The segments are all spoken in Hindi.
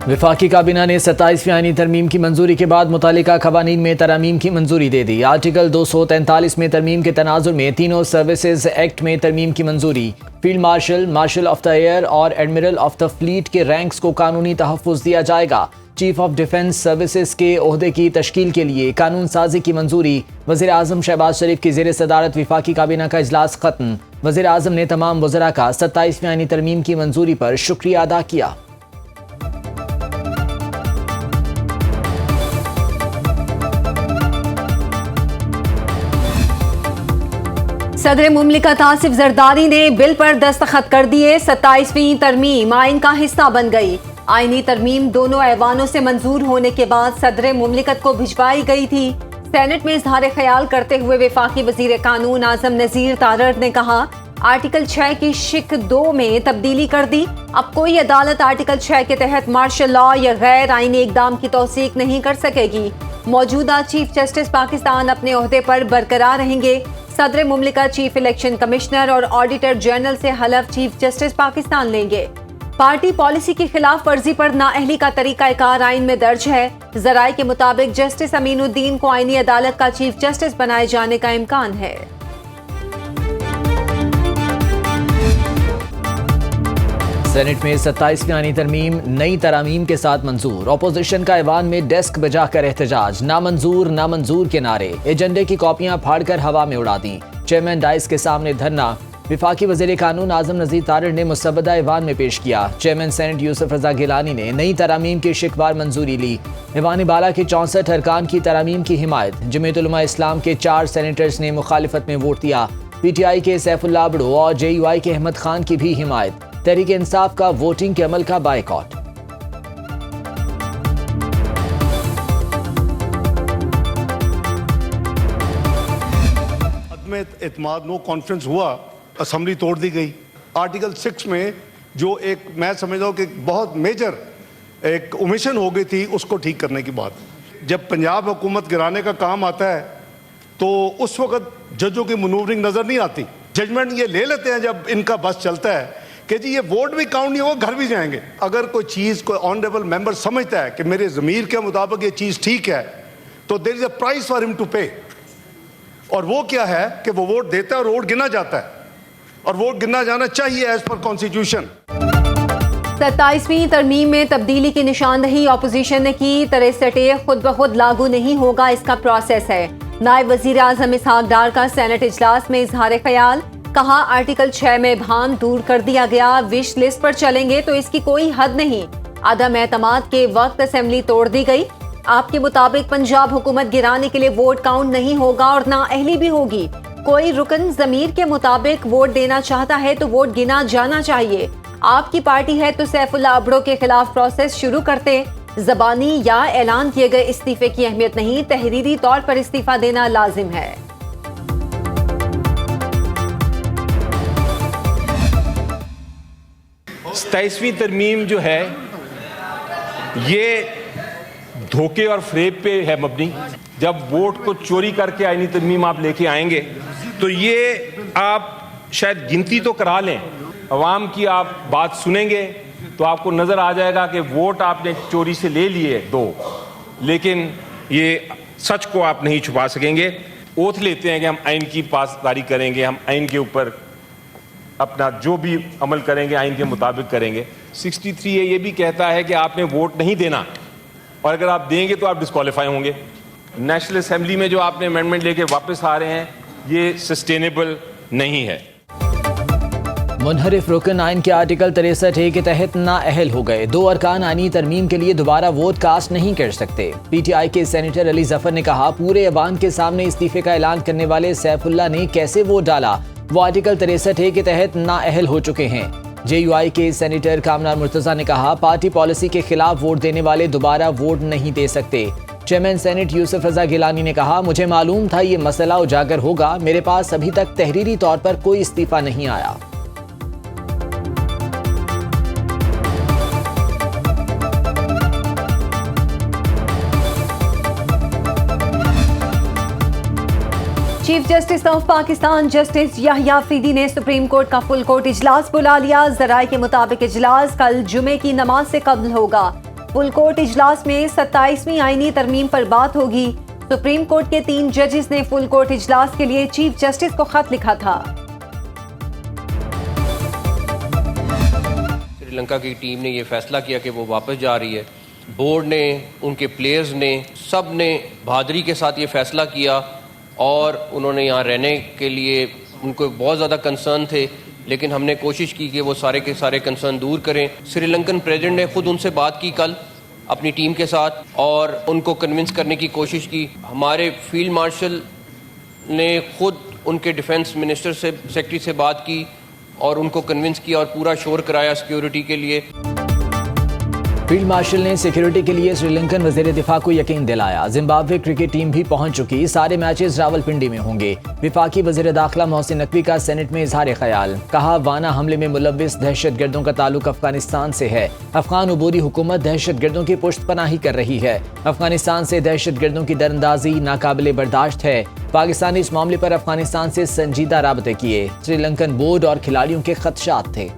वफाकी काबीना ने 27वीं आईनी तरमीम की मंजूरी के बाद मुतालिका खवानीन में तरमीम की मंजूरी दे दी। आर्टिकल 243 में तरमीम के तनाजुर में तीनों सर्विसेज एक्ट में तरमीम की मंजूरी। Field marshal, marshal of the air और एडमिरल ऑफ द फ्लीट के रैंक्स को कानूनी तहफ़्फ़ुज़ दिया जाएगा। चीफ ऑफ डिफेंस सर्विसेज के ओहदे की तश्कील के लिए कानून साजी की मंजूरी। वज़ीर आज़म शहबाज शरीफ की ज़ेर सदारत वफाकी काबीना का इजलास खत्म। वज़ीर आज़म ने तमाम वज़रा का 27वीं आईनी तरमीम की मंजूरी पर शुक्रिया अदा किया। सदर मुमलिकत आसिफ जरदारी ने बिल पर दस्तखत कर दिए। 27वीं तरमीम आइन का हिस्सा बन गई। आइनी तरमीम दोनों ऐवानों से मंजूर होने के बाद सदर मुमलिकत को भिजवाई गई थी। सेनेट में इजहार ख्याल करते हुए वफाकी वजीर कानून आजम नज़ीर तारड़ ने कहा, आर्टिकल 6 की शिक 2 में तब्दीली कर दी। अब कोई अदालत आर्टिकल 6 के तहत मार्शल लॉ या गैर आइनी इकदाम की तौसीक नहीं कर सकेगी। मौजूदा चीफ जस्टिस पाकिस्तान अपने ओहदे पर बरकरार रहेंगे। सदर मुमलिकत, चीफ इलेक्शन कमिश्नर और ऑडिटर जनरल से हलफ चीफ जस्टिस पाकिस्तान लेंगे। पार्टी पॉलिसी की खिलाफ वर्जी पर नाअहली का तरीकाकार आइन में दर्ज है। जराये के मुताबिक जस्टिस अमीनुद्दीन को आईनी अदालत का चीफ जस्टिस बनाए जाने का इम्कान है। सेनेट में 27वीं आईनी तरमीम नई तरामीम के साथ मंजूर। अपोजिशन का ऐवान में डेस्क बजाकर एहतजाज। नामंजूर नामंजूर के नारे, एजेंडे की कॉपियां फाड़कर हवा में उड़ा दी। चेयरमैन डाइस के सामने धरना। वफाकी वज़ीर कानून आज़म नज़ीर तारड़ ने मुसब्बदा ऐवान में पेश किया। चेयरमैन सेनेट यूसुफ रज़ा गिलानी ने नई तरामीम की शिकवार मंजूरी ली। ऐवान बाला के 64 अरकान की तरामीम की हिमायत। जमीयत उलमा इस्लाम के 4 सेनेटर्स ने मुखालिफत में वोट दिया। PTI के सैफुल्लाह अबड़ो और JUI के अहमद खान की भी हिमायत। तहरीक इंसाफ का वोटिंग के अमल का बायकॉट। अदम एतमाद नो कॉन्फ्रेंस हुआ, असम्बली तोड़ दी गई। आर्टिकल 6 में जो एक मैं समझता हूँ कि बहुत मेजर एक ओमिशन हो गई थी, उसको ठीक करने की बात। जब पंजाब हुकूमत गिराने का काम आता है तो उस वक्त जजों की मनूवरिंग नजर नहीं आती। जजमेंट ये ले लेते हैं जब इनका बस चलता है कि जी ये वोट भी काउंट नहीं होगा, घर भी जाएंगे। अगर कोई चीज़ कोई ऑनरेबल मेंबर समझता है कि मेरे ज़मीर के मुताबिक ये चीज़ ठीक है, तो there is a price for him to pay. और वो क्या है कि वो वोट देता है और वोट गिना जाता है, और वोट गिना जाना चाहिए एज पर कॉन्स्टिट्यूशन। 27वीं तरमीम में तब्दीली की निशानदही अपोजिशन ने की। 63 खुद ब खुद लागू नहीं होगा, इसका प्रोसेस है। नायब वजीर आजम इसहाक डार का सेनेट इजलास में इजहार ख्याल। कहा, आर्टिकल 6 में भाम दूर कर दिया गया। विश लिस्ट पर चलेंगे तो इसकी कोई हद नहीं। अदम एतमाद के वक्त असेंबली तोड़ दी गई। आपके मुताबिक पंजाब हुकूमत गिराने के लिए वोट काउंट नहीं होगा और नाअहली भी होगी। कोई रुकन जमीर के मुताबिक वोट देना चाहता है तो वोट गिना जाना चाहिए। आपकी पार्टी है तो सैफुल्लाह अबड़ो के खिलाफ प्रोसेस शुरू करते। जबानी या ऐलान किए गए इस्तीफे की अहमियत नहीं, तहरीरी तौर पर इस्तीफा देना लाजिम है। सताईसवीं तरमीम जो है ये धोखे और फ्रेब पे है मबनी। जब वोट को चोरी करके आईनी तरमीम आप लेके आएंगे तो ये आप शायद गिनती तो करा लें, अवाम की आप बात सुनेंगे तो आपको नजर आ जाएगा कि वोट आपने चोरी से ले लिए 2, लेकिन ये सच को आप नहीं छुपा सकेंगे। ओथ लेते हैं कि हम आइन की पासदारी करेंगे, हम आइन के ऊपर अपना जो भी अमल करेंगे आइन के मुताबिक करेंगे। 63A ये भी कहता है कि आपने वोट नहीं देना, और अगर आप देंगे तो आप डिस्क्वालीफाई होंगे। नेशनल असेंबली में जो आपने अमेंडमेंट लेके वापस आ रहे हैं, ये सस्टेनेबल नहीं है। मुनहरिफ रुकन आइन के आर्टिकल 63A के तहत नाअहल हो गए। 2 अरकान आईनी तरमीम के लिए दोबारा वोट कास्ट नहीं कर सकते। PTI के सेनेटर अली जफर ने कहा, पूरे अवाम के सामने इस्तीफे का ऐलान करने वाले सैफुल्लाह ने कैसे वोट डाला? वो आर्टिकल 63A के तहत नाअहल हो चुके हैं। JUI के सेनेटर कामरान मुर्तजा ने कहा, पार्टी पॉलिसी के खिलाफ वोट देने वाले दोबारा वोट नहीं दे सकते। चेयरमैन सेनेट यूसुफ रज़ा गिलानी ने कहा, मुझे मालूम था ये मसला उजागर होगा, मेरे पास अभी तक तहरीरी तौर पर कोई इस्तीफा नहीं आया। Chief justice of Pakistan justice Yahya Afridi ने सुप्रीम कोर्ट का फुल कोर्ट इजलास बुला लिया। जराये के मुताबिक इजलास कल जुमे की नमाज से कबल होगा। फुल कोर्ट इजलास में 27वीं आईनी तरमीम पर बात होगी। सुप्रीम कोर्ट के 3 जजेस ने फुल कोर्ट इजलास के लिए चीफ जस्टिस को खत लिखा था। श्रीलंका की टीम ने ये फैसला किया कि वो वापस जा रही है। बोर्ड ने, उनके प्लेयर्स ने, सब ने बहादुरी के साथ ये फैसला किया और उन्होंने यहाँ रहने के लिए उनको बहुत ज़्यादा कंसर्न थे, लेकिन हमने कोशिश की कि वो सारे के सारे कंसर्न दूर करें। श्रीलंकन प्रेसिडेंट ने खुद उनसे बात की कल अपनी टीम के साथ और उनको कन्विंस करने की कोशिश की। हमारे फील्ड मार्शल ने खुद उनके डिफेंस मिनिस्टर से, सेक्रेटरी से बात की और उनको कन्विंस किया और पूरा शोर कराया सिक्योरिटी के लिए। फील्ड मार्शल ने सिक्योरिटी के लिए श्रीलंकन वज़ीर दिफा को यकीन दिलाया। जिम्बाब्वे क्रिकेट टीम भी पहुंच चुकी, सारे मैचेस रावलपिंडी में होंगे। विफाकी वज़ीर दाखिला मोहसिन नकवी का सेनेट में इजहार ख्याल, कहा वाना हमले में मुलव्विस दहशतगर्दों का ताल्लुक अफगानिस्तान से है। अफगान उबूरी हुकूमत दहशतगर्दों की पुश्तपनाही कर रही है। अफगानिस्तान से दहशतगर्दों की दरअंदाजी नाकाबिले बर्दाश्त है। पाकिस्तान ने इस मामले पर अफगानिस्तान से संजीदा राबते किए। श्रीलंकन बोर्ड और खिलाड़ियों के खदशात थे।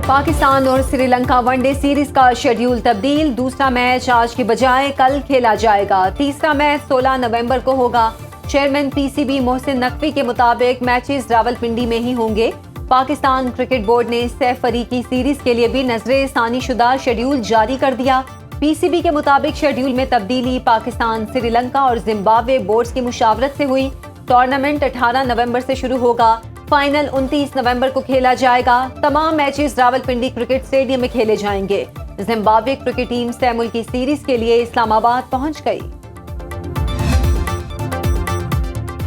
पाकिस्तान और श्रीलंका वनडे सीरीज का शेड्यूल तब्दील। दूसरा मैच आज की बजाय कल खेला जाएगा। तीसरा मैच 16 नवंबर को होगा। चेयरमैन पीसीबी मोहसिन नकवी के मुताबिक मैचेस रावलपिंडी में ही होंगे। पाकिस्तान क्रिकेट बोर्ड ने सैफ फरीकी सीरीज के लिए भी नजरे सानी शुदा शेड्यूल जारी कर दिया। पीसीबी के मुताबिक शेड्यूल में तब्दीली पाकिस्तान, श्रीलंका और जिम्बाब्वे बोर्ड्स की मुशावरत से हुई। टूर्नामेंट 18 नवंबर से शुरू होगा। फाइनल 29 नवंबर को खेला जाएगा। तमाम मैचेस रावलपिंडी क्रिकेट स्टेडियम में खेले जाएंगे। जिम्बाब्वे क्रिकेट टीम सैमुल की सीरीज के लिए इस्लामाबाद पहुंच गई।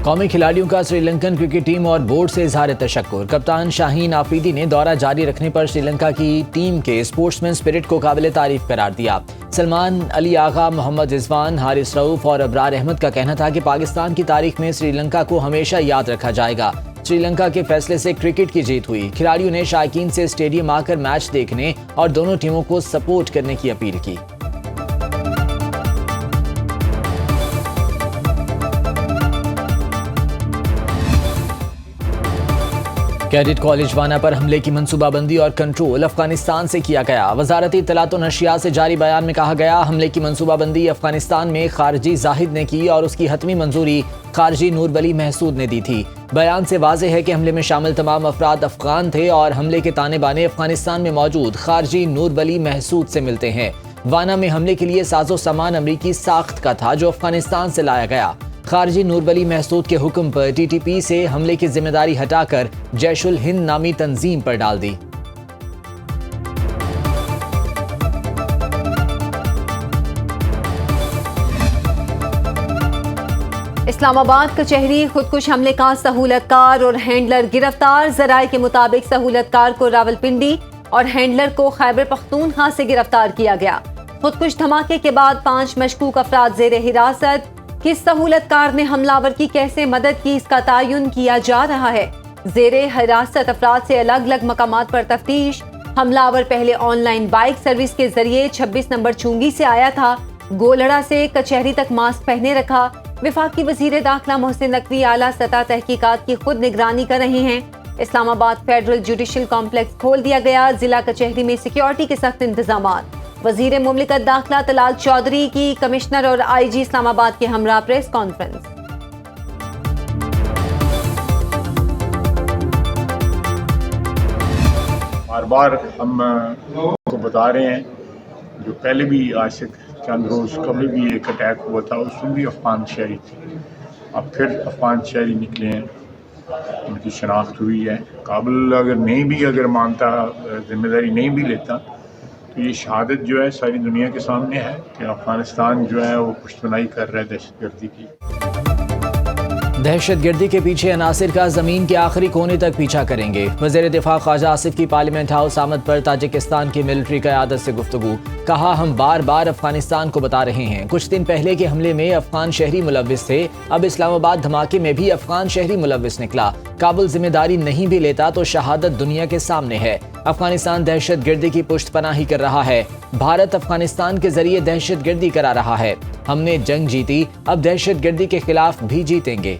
कौमी खिलाड़ियों का श्रीलंकन क्रिकेट टीम और बोर्ड से इजहार तशक्कुर। कप्तान शाहीन आफरीदी ने दौरा जारी रखने पर श्रीलंका की टीम के स्पोर्ट्समैन स्पिरिट को काबिल तारीफ करार दिया। सलमान अली आगा, मोहम्मद रिजवान, हारिस रऊफ और अबरार अहमद का कहना था कि पाकिस्तान की तारीख में श्रीलंका को हमेशा याद रखा जाएगा। श्रीलंका के फैसले से क्रिकेट की जीत हुई। खिलाड़ियों ने शायकीन से स्टेडियम आकर मैच देखने और दोनों टीमों को सपोर्ट करने की अपील की। कैडेट कॉलेज वाना पर हमले की मंसूबाबंदी और कंट्रोल अफगानिस्तान से किया गया। वजारती इत्तलात और नशियात से जारी बयान में कहा गया, हमले की मंसूबाबंदी अफगानिस्तान में खारजी जाहिद ने की और उसकी हतमी मंजूरी खारजी नूर वली महसूद ने दी थी। बयान से वाज़ेह है कि हमले में शामिल तमाम अफराद अफगान थे और हमले के ताने बाने अफगानिस्तान में मौजूद खारजी नूर वली महसूद से मिलते हैं। वाना में हमले के लिए साजो सामान अमरीकी साख्त का था जो अफगानिस्तान से लाया गया। खारजी नूर वली महसूद के हुक्म पर टीटीपी से हमले की जिम्मेदारी हटाकर जैशुल हिंद नामी तंजीम पर डाल दी। इस्लामाबाद कचहरी खुदकुश हमले का सहूलतकार और हैंडलर गिरफ्तार। जराये के मुताबिक सहूलतकार को रावलपिंडी और हैंडलर को खैबर पख्तूनख्वा से गिरफ्तार किया गया। खुदकुश धमाके के बाद 5 मशकूक अफराद जेर हिरासत। किस सहूलतकार ने हमलावर की कैसे मदद की, इसका तयन किया जा रहा है। जेरे हिरासत अफराद से अलग अलग मकामात पर तफ्तीश। हमलावर पहले ऑनलाइन बाइक सर्विस के जरिए 26 नंबर चुंगी से आया था। गोलड़ा से कचहरी तक मास्क पहने रखा। विफाकी वजीर दाखिला मोहसिन नकवी आला सतह तहकीकात की खुद निगरानी कर रहे हैं। इस्लामाबाद फेडरल जुडिशल कॉम्प्लेक्स खोल दिया गया। जिला कचहरी में सिक्योरिटी के सख्त इंतजामात। वजीर मुमलिकत दाखिला तलाल चौधरी की कमिश्नर और आईजी इस्लामाबाद के हमरा प्रेस कॉन्फ्रेंस। बार बार हम को बता रहे हैं, जो पहले भी आज से चंद रोज़ कभी भी एक अटैक हुआ था उसमें भी अफगान शहरी थे। अब फिर अफगान शहरी निकले हैं, उनकी शनाख्त हुई है। काबुल अगर मानता, जिम्मेदारी नहीं भी लेता, तो ये शहादत जो है सारी दुनिया के सामने है कि अफगानिस्तान जो है वो पुश्तनाई कर रहा है दहशतगर्दी की। दहशतगर्दी के पीछे अनासिर का जमीन के आखिरी कोने तक पीछा करेंगे। वज़ीर दिफा ख्वाजा आसिफ की पार्लियामेंट हाउस आमद पर ताजिकिस्तान की मिलिट्री क़यादत से गुफ्तगू। कहा, हम बार बार अफगानिस्तान को बता रहे हैं, कुछ दिन पहले के हमले में अफगान शहरी मुलव्विस थे, अब इस्लामाबाद धमाके में भी अफगान शहरी मुलव्विस निकला। काबुल जिम्मेदारी नहीं भी लेता तो शहादत दुनिया के सामने है। अफगानिस्तान दहशतगर्दी की पुश्तपनाही कर रहा है। भारत अफगानिस्तान के जरिए दहशतगर्दी करा रहा है। हमने जंग जीती, अब दहशतगर्दी के खिलाफ भी जीतेंगे।